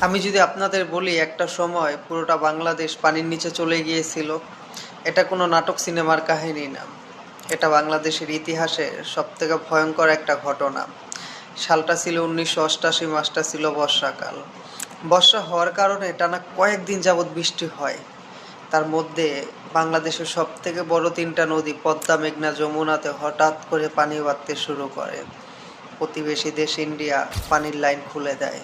আমি যদি আপনাদের বলি একটা সময় পুরোটা বাংলাদেশ পানির নিচে চলে গিয়েছিল, এটা কোনো নাটক সিনেমার কাহিনী না। এটা বাংলাদেশের ইতিহাসের সবথেকে ভয়ঙ্কর একটা ঘটনা। সালটা ছিল 1988, মাসটা ছিল বর্ষাকাল। বর্ষা হওয়ার কারণে টানা কয়েকদিন যাবৎ বৃষ্টি হয়। তার মধ্যে বাংলাদেশের সবথেকে বড় 3টা নদী পদ্মা, মেঘনা, যমুনাতে হঠাৎ করে পানি বাড়তে শুরু করে। প্রতিবেশী দেশ ইন্ডিয়া পানির লাইন খুলে দেয়।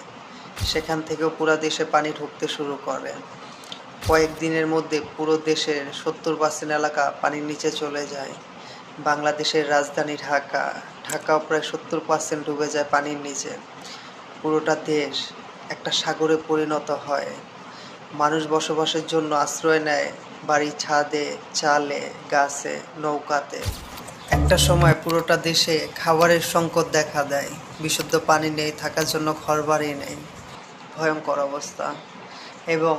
সেখান থেকেও পুরো দেশে পানি ঢুকতে শুরু করে। কয়েকদিনের মধ্যে পুরো দেশের 70% এলাকা পানির নিচে চলে যায়। বাংলাদেশের রাজধানী ঢাকাও প্রায় 70% ডুবে যায় পানির নিচে। পুরোটা দেশ একটা সাগরে পরিণত হয়। মানুষ বসবাসের জন্য আশ্রয় নেয় বাড়ির ছাদে, চালে, গাছে, নৌকাতে। একটা সময় পুরোটা দেশে খাবারের সংকট দেখা দেয়। বিশুদ্ধ পানি নেই, থাকার জন্য ঘরবাড়ি নেই। ভয়ঙ্কর অবস্থা। এবং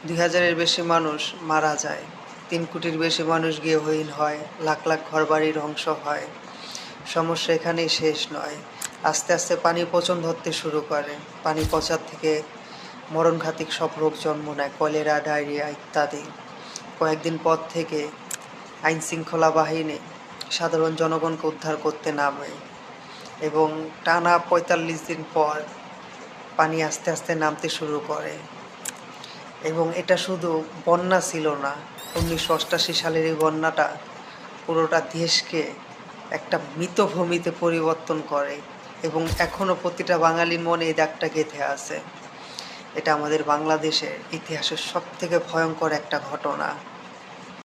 2000-এর বেশি মানুষ মারা যায়। 3 কোটির বেশি মানুষ গৃহহীন হয়, লাখ লাখ ঘরবাড়ি ধ্বংস হয়। সমস্যা এখানেই শেষ নয়। আস্তে আস্তে পানি পচন ধরতে শুরু করে। পানি পচার থেকে মরণঘাতী সব রোগ জন্ম নেয়, কলেরা, ডায়রিয়া ইত্যাদি। কয়েকদিন পর থেকে আইনশৃঙ্খলা বাহিনী সাধারণ জনগণকে উদ্ধার করতে নামে এবং টানা 45 দিন পর পানি আস্তে আস্তে নামতে শুরু করে। এবং এটা শুধু বন্যা ছিল না, 1988 সালের এই বন্যাটা পুরোটা দেশকে একটা মৃতভূমিতে পরিবর্তন করে এবং এখনও প্রতিটা বাঙালির মনে এই দাগটা গেঁথে আছে। এটা আমাদের বাংলাদেশের ইতিহাসের সবথেকে ভয়ঙ্কর একটা ঘটনা।